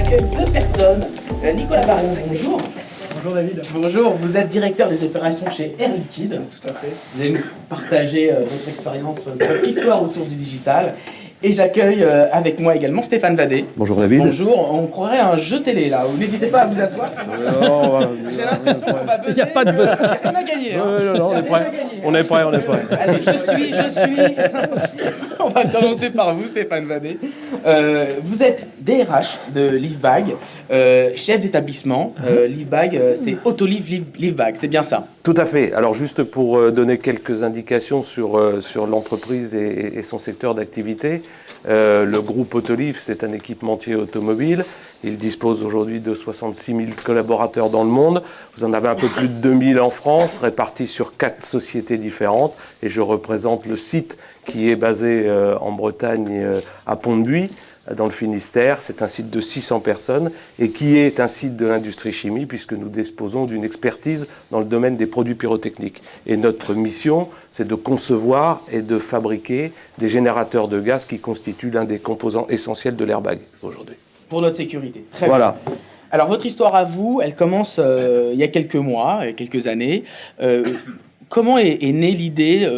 j'accueille deux personnes. Nicolas Baron, bonjour. Bonjour David. Bonjour, vous êtes directeur des opérations chez Air Liquide. Tout à fait. Vous allez nous partager votre expérience, votre histoire autour du digital. Et j'accueille avec moi également Stéphane Vadé. Bonjour David. Bonjour, on croirait un jeu télé là. N'hésitez pas à vous asseoir. J'ai l'impression qu'on va buzzer. Il n'y a pas de buzz. Il n'y a rien à gagner. Hein. Non, on est prêt. On est prêt, on est prêt. Allez, je suis. On va commencer par vous, Stéphane Vadé. Vous êtes DRH de Livebag, chef d'établissement. Livebag, c'est Autoliv Livebag, c'est bien ça? Tout à fait. Alors juste pour donner quelques indications sur l'entreprise et son secteur d'activité, le groupe Autoliv, c'est un équipementier automobile. Il dispose aujourd'hui de 66 000 collaborateurs dans le monde. Vous en avez un peu plus de 2000 en France, répartis sur 4 sociétés différentes. Et je représente le site qui est basé en Bretagne, à Pont-de-Buis, dans le Finistère. C'est un site de 600 personnes et qui est un site de l'industrie chimie puisque nous disposons d'une expertise dans le domaine des produits pyrotechniques. Et notre mission, c'est de concevoir et de fabriquer des générateurs de gaz qui constituent l'un des composants essentiels de l'airbag aujourd'hui. Pour notre sécurité. Très voilà. Bien. Alors votre histoire à vous, elle commence il y a quelques mois, il y a quelques années. Comment est née l'idée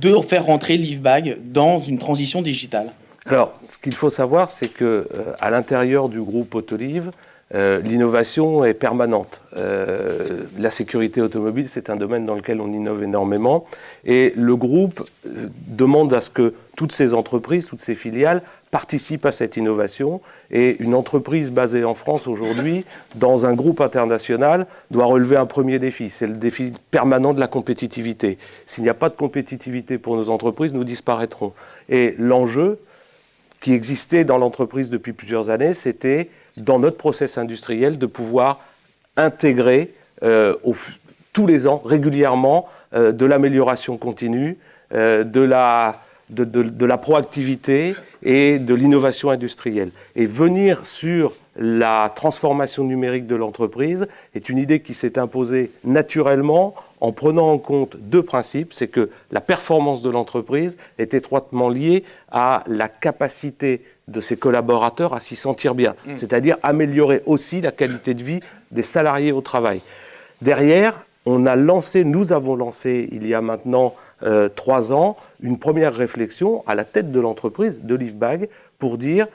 de faire rentrer Livebag dans une transition digitale? Alors, ce qu'il faut savoir, c'est que à l'intérieur du groupe Autoliv, l'innovation est permanente. La sécurité automobile, c'est un domaine dans lequel on innove énormément. Et le groupe demande à ce que toutes ces entreprises, toutes ces filiales participent à cette innovation. Et une entreprise basée en France aujourd'hui, dans un groupe international, doit relever un premier défi. C'est le défi permanent de la compétitivité. S'il n'y a pas de compétitivité pour nos entreprises, nous disparaîtrons. Et l'enjeu qui existait dans l'entreprise depuis plusieurs années, c'était, dans notre process industriel, de pouvoir intégrer tous les ans, régulièrement, de l'amélioration continue, de la proactivité et de l'innovation industrielle. Et venir sur la transformation numérique de l'entreprise est une idée qui s'est imposée naturellement en prenant en compte deux principes. C'est que la performance de l'entreprise est étroitement liée à la capacité de ses collaborateurs à s'y sentir bien, c'est-à-dire améliorer aussi la qualité de vie des salariés au travail. Derrière, nous avons lancé il y a maintenant 3 ans une première réflexion à la tête de l'entreprise, de Livebag, pour dire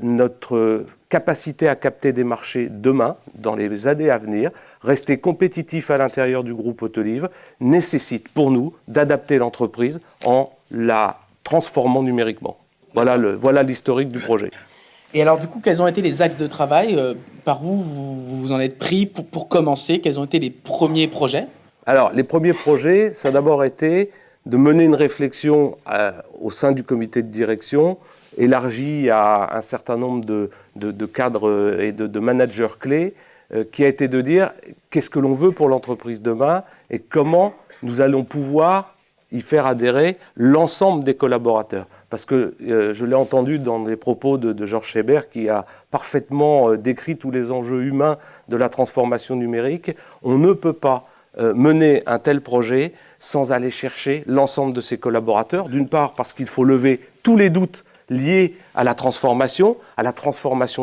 notre capacité à capter des marchés demain, dans les années à venir, rester compétitif à l'intérieur du groupe Autoliv, nécessite pour nous d'adapter l'entreprise en la transformant numériquement. Voilà l'historique du projet. Et alors du coup, quels ont été les axes de travail par où vous vous en êtes pris pour commencer? Quels ont été les premiers projets? Alors, les premiers projets, ça a d'abord été de mener une réflexion au sein du comité de direction, élargie à un certain nombre de cadres et de managers clés, qui a été de dire qu'est-ce que l'on veut pour l'entreprise demain et comment nous allons pouvoir y faire adhérer l'ensemble des collaborateurs. Parce que je l'ai entendu dans des propos de Georges Schébert qui a parfaitement décrit tous les enjeux humains de la transformation numérique. On ne peut pas mener un tel projet sans aller chercher l'ensemble de ses collaborateurs. D'une part parce qu'il faut lever tous les doutes liés à la transformation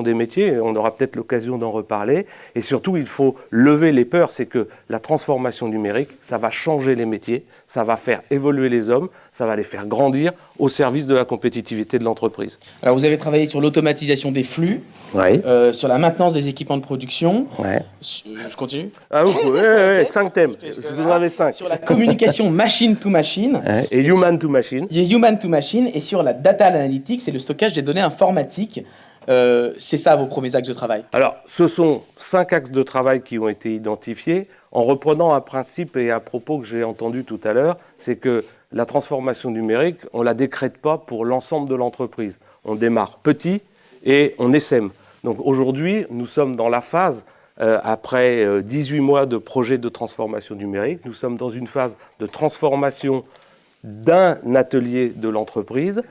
des métiers, on aura peut-être l'occasion d'en reparler, et surtout il faut lever les peurs, c'est que la transformation numérique, ça va changer les métiers, ça va faire évoluer les hommes, ça va les faire grandir au service de la compétitivité de l'entreprise. Alors vous avez travaillé sur l'automatisation des flux, ouais. Sur la maintenance des équipements de production. Ouais. Je continue. Ah oui, 5 thèmes, vous en avez 5. Sur la communication machine to machine. Et human to machine. Human to machine, et sur la data analytics, c'est le stockage des données informatiques. C'est ça vos premiers axes de travail? Alors, ce sont 5 axes de travail qui ont été identifiés en reprenant un principe et un propos que j'ai entendu tout à l'heure, c'est que la transformation numérique, on ne la décrète pas pour l'ensemble de l'entreprise. On démarre petit et on essaime. Donc aujourd'hui, nous sommes dans la phase, après 18 mois de projet de transformation numérique, nous sommes dans une phase de transformation d'un atelier de l'entreprise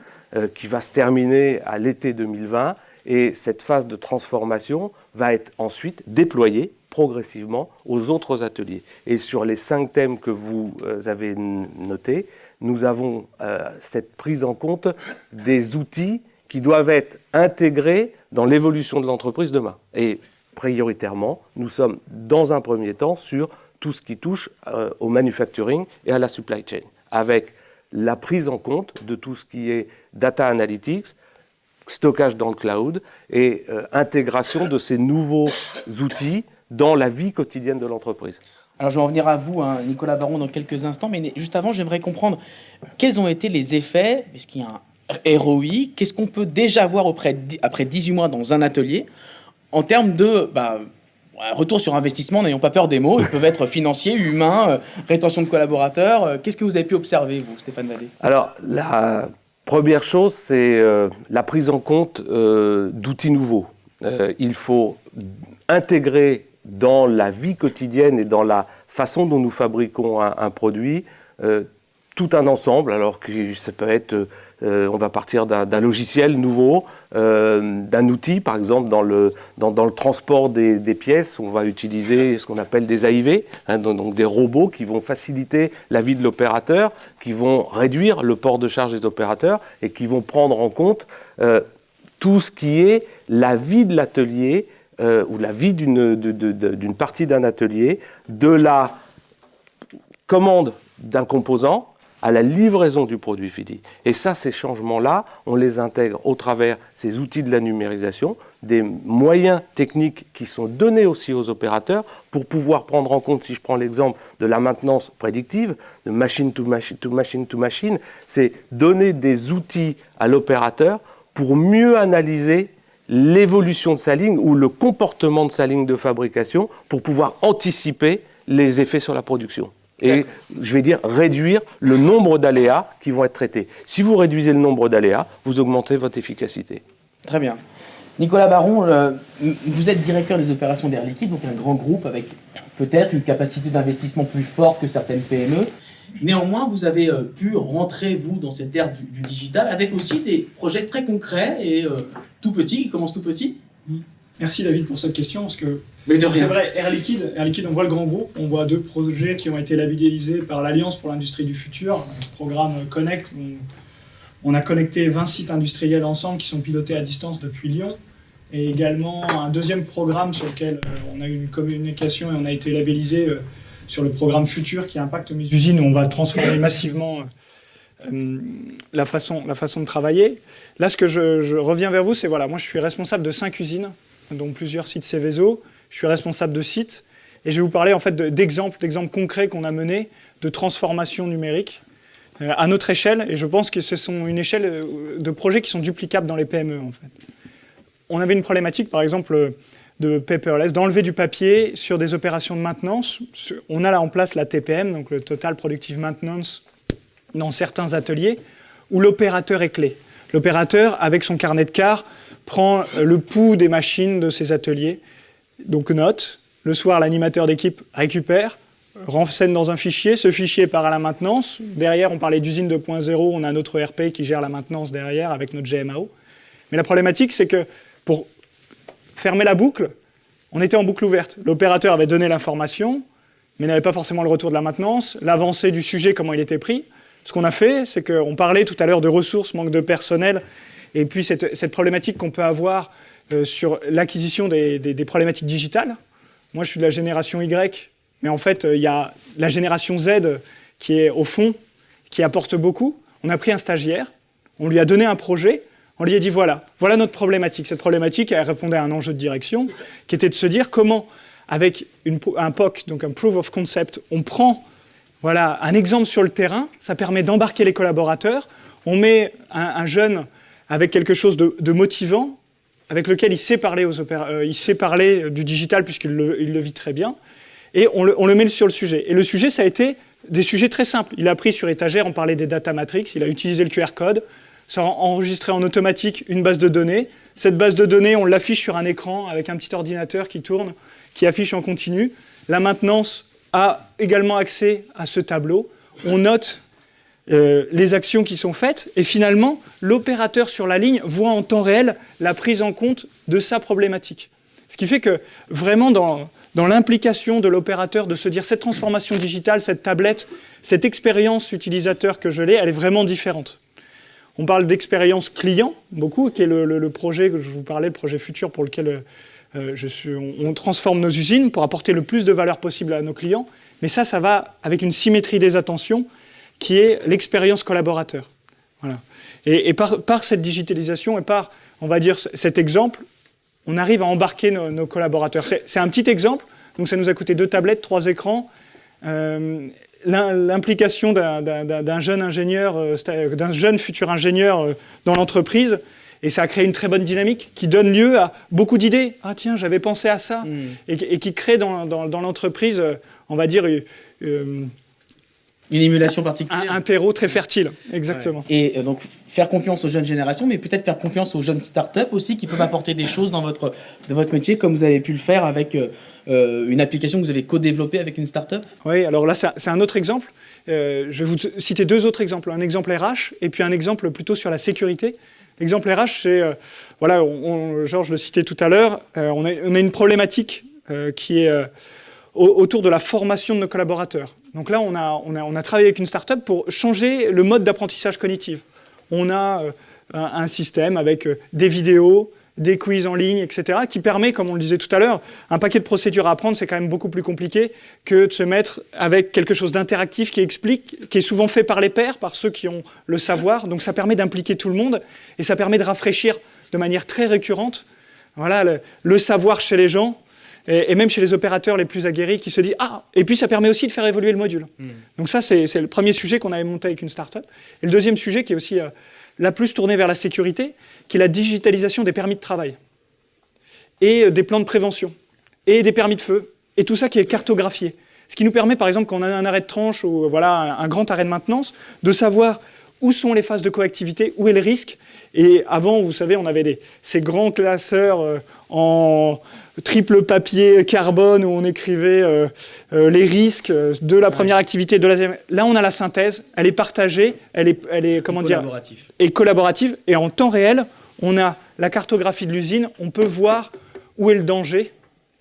qui va se terminer à l'été 2020. Et cette phase de transformation va être ensuite déployée progressivement aux autres ateliers. Et sur les 5 thèmes que vous avez notés, nous avons cette prise en compte des outils qui doivent être intégrés dans l'évolution de l'entreprise demain. Et prioritairement, nous sommes dans un premier temps sur tout ce qui touche au manufacturing et à la supply chain, avec la prise en compte de tout ce qui est data analytics, stockage dans le cloud et intégration de ces nouveaux outils dans la vie quotidienne de l'entreprise. Alors je vais en venir à vous, hein, Nicolas Baron, dans quelques instants, mais juste avant, j'aimerais comprendre quels ont été les effets, puisqu'il y a un ROI, qu'est-ce qu'on peut déjà voir après 18 mois dans un atelier, en termes de retour sur investissement, n'ayons pas peur des mots, ils peuvent être financiers, humains, rétention de collaborateurs. Qu'est-ce que vous avez pu observer, vous, Stéphane Vadé? Alors, la première chose, c'est la prise en compte d'outils nouveaux. Il faut intégrer dans la vie quotidienne et dans la façon dont nous fabriquons un produit tout un ensemble, alors que ça peut être, on va partir d'un logiciel nouveau, d'un outil, par exemple dans le transport des pièces, on va utiliser ce qu'on appelle des AIV, hein, donc des robots qui vont faciliter la vie de l'opérateur, qui vont réduire le port de charge des opérateurs et qui vont prendre en compte tout ce qui est la vie de l'atelier, ou la vie d'une partie d'un atelier, de la commande d'un composant à la livraison du produit fini. Et ça, ces changements-là, on les intègre au travers ces outils de la numérisation, des moyens techniques qui sont donnés aussi aux opérateurs pour pouvoir prendre en compte, si je prends l'exemple de la maintenance prédictive, de machine to machine, c'est donner des outils à l'opérateur pour mieux analyser l'évolution de sa ligne ou le comportement de sa ligne de fabrication pour pouvoir anticiper les effets sur la production. Et je vais dire réduire le nombre d'aléas qui vont être traités. Si vous réduisez le nombre d'aléas, vous augmentez votre efficacité. Très bien. Nicolas Baron, vous êtes directeur des opérations d'Air Liquide, donc un grand groupe avec peut-être une capacité d'investissement plus forte que certaines PME. Néanmoins, vous avez pu rentrer, vous, dans cette ère du digital, avec aussi des projets très concrets et tout petits, qui commencent tout petits. Merci David pour cette question, parce que Mais de rien. c'est vrai, Air Liquide, on voit le grand groupe, on voit 2 projets qui ont été labellisés par l'Alliance pour l'industrie du futur, le programme Connect. On a connecté 20 sites industriels ensemble qui sont pilotés à distance depuis Lyon, et également un deuxième programme sur lequel on a eu une communication et on a été labellisé sur le programme Futur qui impacte mes usines, où on va transformer massivement la façon de travailler. Là, ce que je reviens vers vous, c'est voilà, moi je suis responsable de 5 usines, dont plusieurs sites Céveso. Je suis responsable de sites et je vais vous parler en fait d'exemples concrets qu'on a menés de transformation numérique à notre échelle, et je pense que ce sont une échelle de projets qui sont duplicables dans les PME en fait. On avait une problématique par exemple de paperless, d'enlever du papier sur des opérations de maintenance. On a là en place la TPM, donc le Total Productive Maintenance, dans certains ateliers où l'opérateur est clé. L'opérateur, avec son carnet de quart, prend le pouls des machines de ses ateliers, donc note. Le soir, l'animateur d'équipe récupère, renseigne dans un fichier. Ce fichier part à la maintenance. Derrière, on parlait d'usine 2.0, on a notre ERP qui gère la maintenance derrière avec notre GMAO. Mais la problématique, c'est que pour fermer la boucle, on était en boucle ouverte. L'opérateur avait donné l'information, mais n'avait pas forcément le retour de la maintenance, l'avancée du sujet, comment il était pris. Ce qu'on a fait, c'est qu'on parlait tout à l'heure de ressources, manque de personnel, et puis cette problématique qu'on peut avoir sur l'acquisition des problématiques digitales. Moi, je suis de la génération Y, mais en fait, il y a la génération Z qui est au fond, qui apporte beaucoup. On a pris un stagiaire, on lui a donné un projet, on lui a dit voilà notre problématique. Cette problématique, elle répondait à un enjeu de direction, qui était de se dire comment, avec un POC, donc un Proof of Concept, on prend un exemple sur le terrain, ça permet d'embarquer les collaborateurs, on met un jeune avec quelque chose de motivant, avec lequel il sait parler il sait parler du digital puisqu'il le vit très bien, et on le met sur le sujet. Et le sujet, ça a été des sujets très simples. Il a pris sur étagère, on parlait des data matrix, il a utilisé le QR code, ça a enregistré en automatique une base de données. Cette base de données, on l'affiche sur un écran avec un petit ordinateur qui tourne, qui affiche en continu. La maintenance a également accès à ce tableau. On note les actions qui sont faites, et finalement, l'opérateur sur la ligne voit en temps réel la prise en compte de sa problématique. Ce qui fait que, vraiment, dans l'implication de l'opérateur, de se dire cette transformation digitale, cette tablette, cette expérience utilisateur que je l'ai, elle est vraiment différente. On parle d'expérience client, beaucoup, qui est le projet que je vous parlais, le projet futur pour lequel on transforme nos usines pour apporter le plus de valeur possible à nos clients. Mais ça va avec une symétrie des attentions qui est l'expérience collaborateur. Voilà. Et par cette digitalisation et par, on va dire, cet exemple, on arrive à embarquer nos collaborateurs. C'est un petit exemple, donc ça nous a coûté 2 tablettes, 3 écrans. L'implication d'un jeune ingénieur, d'un jeune futur ingénieur dans l'entreprise, et ça a créé une très bonne dynamique qui donne lieu à beaucoup d'idées. Ah tiens, j'avais pensé à ça, et qui crée dans l'entreprise, on va dire, une émulation particulière. Un terreau très fertile, exactement. Ouais. Et donc, faire confiance aux jeunes générations, mais peut-être faire confiance aux jeunes startups aussi, qui peuvent apporter des choses dans votre métier, comme vous avez pu le faire avec une application que vous avez co-développée avec une startup. Oui, alors là, c'est un autre exemple. Je vais vous citer 2 autres exemples. Un exemple RH et puis un exemple plutôt sur la sécurité. L'exemple RH, c'est, voilà, Georges le citait tout à l'heure, on a une problématique qui est autour de la formation de nos collaborateurs. Donc là, on a travaillé avec une start-up pour changer le mode d'apprentissage cognitif. On a un système avec des vidéos, des quiz en ligne, etc., qui permet, comme on le disait tout à l'heure, un paquet de procédures à apprendre, c'est quand même beaucoup plus compliqué que de se mettre avec quelque chose d'interactif qui explique, qui est souvent fait par les pairs, par ceux qui ont le savoir. Donc ça permet d'impliquer tout le monde et ça permet de rafraîchir de manière très récurrente, voilà, le savoir chez les gens. Et même chez les opérateurs les plus aguerris qui se disent « Ah !» Et puis ça permet aussi de faire évoluer le module. Donc ça, c'est le premier sujet qu'on avait monté avec une start-up. Et le deuxième sujet qui est aussi la plus tournée vers la sécurité, qui est la digitalisation des permis de travail. Et des plans de prévention. Et des permis de feu. Et tout ça qui est cartographié. Ce qui nous permet, par exemple, quand on a un arrêt de tranche ou voilà, un grand arrêt de maintenance, de savoir où sont les phases de coactivité, où est le risque. Et avant, vous savez, on avait ces grands classeurs en triple papier carbone où on écrivait les risques de la première activité, de la deuxième. Là, on a la synthèse, elle est partagée, elle est comment dire, et collaborative. Et en temps réel, on a la cartographie de l'usine, on peut voir où est le danger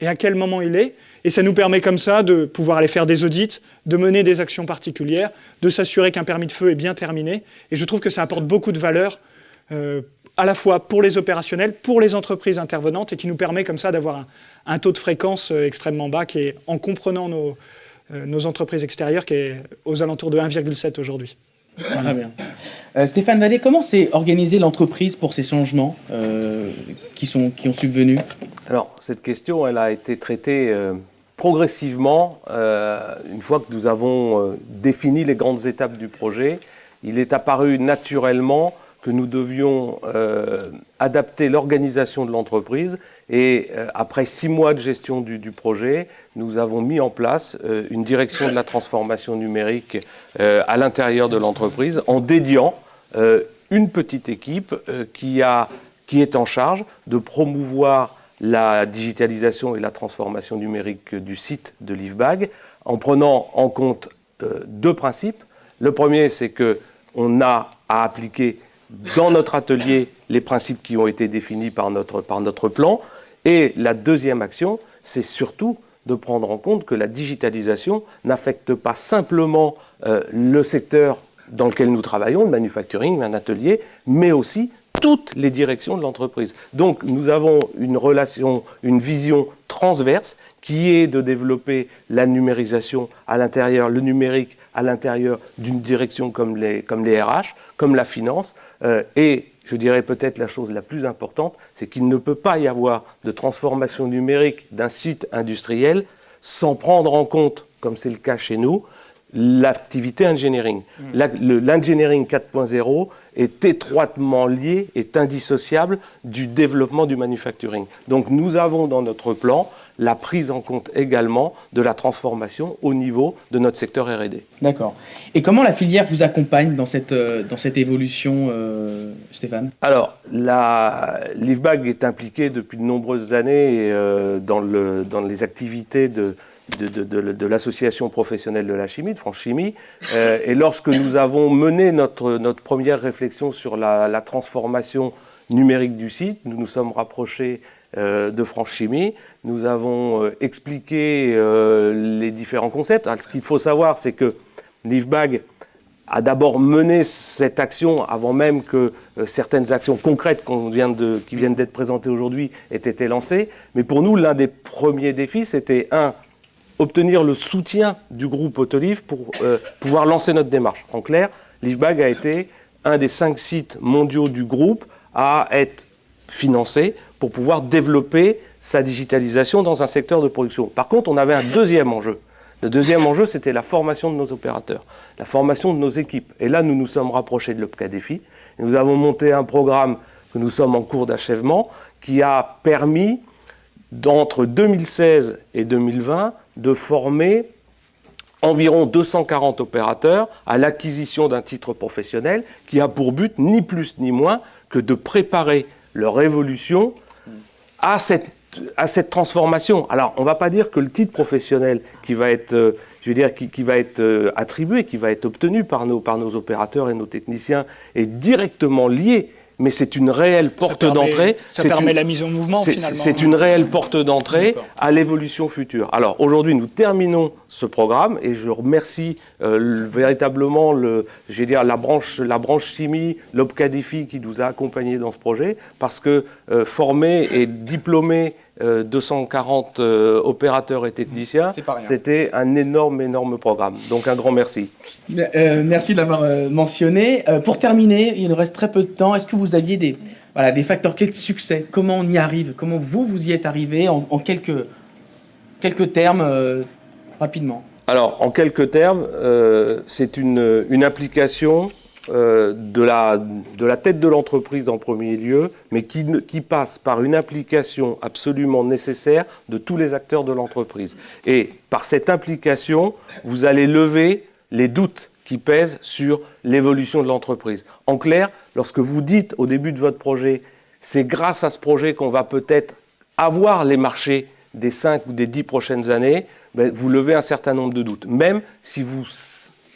et à quel moment il est. Et ça nous permet comme ça de pouvoir aller faire des audits, de mener des actions particulières, de s'assurer qu'un permis de feu est bien terminé. Et je trouve que ça apporte beaucoup de valeur à la fois pour les opérationnels, pour les entreprises intervenantes, et qui nous permet comme ça d'avoir un taux de fréquence extrêmement bas, qui est, en comprenant nos entreprises extérieures, qui est aux alentours de 1,7 aujourd'hui. Très bien. Stéphane Vallée, comment s'est organisée l'entreprise pour ces changements qui ont subvenu ? Alors, cette question, elle a été traitée progressivement. Une fois que nous avons défini les grandes étapes du projet, il est apparu naturellement que nous devions adapter l'organisation de l'entreprise. Et après 6 mois de gestion du projet, nous avons mis en place une direction de la transformation numérique à l'intérieur de l'entreprise en dédiant une petite équipe qui est en charge de promouvoir la digitalisation et la transformation numérique du site de Livebag en prenant en compte 2 principes. Le premier, c'est qu'on a à appliquer dans notre atelier les principes qui ont été définis par notre plan. Et la deuxième action, c'est surtout de prendre en compte que la digitalisation n'affecte pas simplement le secteur dans lequel nous travaillons, le manufacturing, un atelier, mais aussi toutes les directions de l'entreprise. Donc nous avons une vision transverse qui est de développer la numérisation à l'intérieur, le numérique à l'intérieur d'une direction comme les RH, comme la finance, et je dirais peut-être la chose la plus importante, c'est qu'il ne peut pas y avoir de transformation numérique d'un site industriel sans prendre en compte, comme c'est le cas chez nous, l'activité engineering. L'engineering 4.0 est étroitement lié, est indissociable du développement du manufacturing. Donc nous avons dans notre plan la prise en compte également de la transformation au niveau de notre secteur R&D. D'accord. Et comment la filière vous accompagne dans cette évolution, Stéphane ? Alors, Livebag est impliqué depuis de nombreuses années dans les activités de l'association professionnelle de la chimie, de France Chimie. Et lorsque nous avons mené notre première réflexion sur la transformation numérique du site, nous nous sommes rapprochés de France Chimie. Nous avons expliqué les différents concepts. Alors, ce qu'il faut savoir, c'est que Livebag a d'abord mené cette action avant même que certaines actions concrètes qui viennent d'être présentées aujourd'hui aient été lancées. Mais pour nous, l'un des premiers défis, c'était obtenir le soutien du groupe Autoliv pour pouvoir lancer notre démarche. En clair, l'IFBAG a été un des 5 sites mondiaux du groupe à être financé pour pouvoir développer sa digitalisation dans un secteur de production. Par contre, on avait un deuxième enjeu. Le deuxième enjeu, c'était la formation de nos opérateurs, la formation de nos équipes. Et là, nous nous sommes rapprochés de l'OPCA-Défi. Nous avons monté un programme que nous sommes en cours d'achèvement qui a permis, entre 2016 et 2020, de former environ 240 opérateurs à l'acquisition d'un titre professionnel qui a pour but, ni plus ni moins, que de préparer leur évolution à cette transformation. Alors, on ne va pas dire que le titre professionnel qui va être, qui va être attribué, qui va être obtenu par nos opérateurs et nos techniciens, est directement lié, mais c'est une réelle porte d'entrée. Ça permet la mise en mouvement, finalement. C'est une réelle porte d'entrée à l'évolution future. Alors, aujourd'hui, nous terminons ce programme et je remercie véritablement la branche chimie, l'OPCA-Défi qui nous a accompagnés dans ce projet, parce que former et diplômer 240 opérateurs et techniciens, c'était un énorme programme. Donc un grand merci. Merci de l'avoir mentionné. Pour terminer, il nous reste très peu de temps. Est-ce que vous aviez des facteurs clés de succès? Comment on y arrive? Comment vous y êtes arrivé en quelques termes rapidement? Alors, en quelques termes, c'est une implication de la tête de l'entreprise en premier lieu, mais qui passe par une implication absolument nécessaire de tous les acteurs de l'entreprise. Et par cette implication, vous allez lever les doutes qui pèsent sur l'évolution de l'entreprise. En clair, lorsque vous dites au début de votre projet, c'est grâce à ce projet qu'on va peut-être avoir les marchés des 5 ou des 10 prochaines années, vous levez un certain nombre de doutes. Même si vous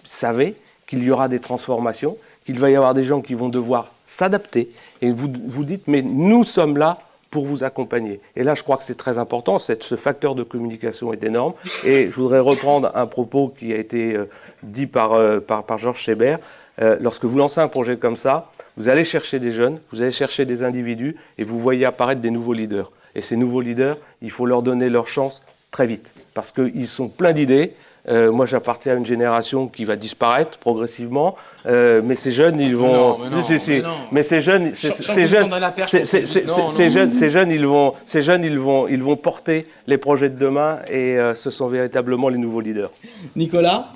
savez qu'il y aura des transformations, qu'il va y avoir des gens qui vont devoir s'adapter. Et vous dites, mais nous sommes là pour vous accompagner. Et là, je crois que c'est très important. Ce facteur de communication est énorme. Et je voudrais reprendre un propos qui a été dit par Georges Schébert. Lorsque vous lancez un projet comme ça, vous allez chercher des jeunes, vous allez chercher des individus et vous voyez apparaître des nouveaux leaders. Et ces nouveaux leaders, il faut leur donner leur chance très vite parce qu'ils sont pleins d'idées. Moi, j'appartiens à une génération qui va disparaître progressivement, mais ces jeunes, ils vont. Mais ces jeunes, ils vont porter les projets de demain, et ce sont véritablement les nouveaux leaders. Nicolas,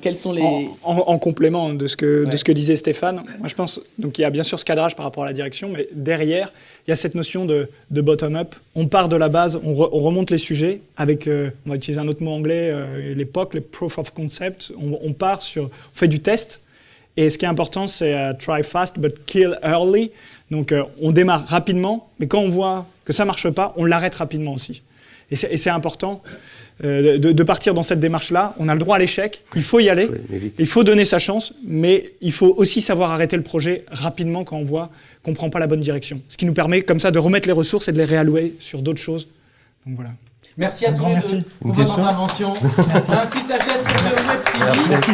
quels sont les en complément de ce que disait Stéphane, moi je pense donc il y a bien sûr ce cadrage par rapport à la direction, mais derrière il y a cette notion de bottom-up. On part de la base, on remonte les sujets avec, on va utiliser un autre mot anglais, l'époque, les proof of concept. On fait du test. Et ce qui est important, c'est try fast but kill early. Donc on démarre rapidement, mais quand on voit que ça marche pas, on l'arrête rapidement aussi. Et c'est important de partir dans cette démarche-là. On a le droit à l'échec, il faut y aller, il faut donner sa chance, mais il faut aussi savoir arrêter le projet rapidement quand on voit qu'on ne prend pas la bonne direction. Ce qui nous permet comme ça de remettre les ressources et de les réallouer sur d'autres choses. Donc voilà. Merci à tous les deux pour votre intervention. Ainsi s'achève cette web série. Merci.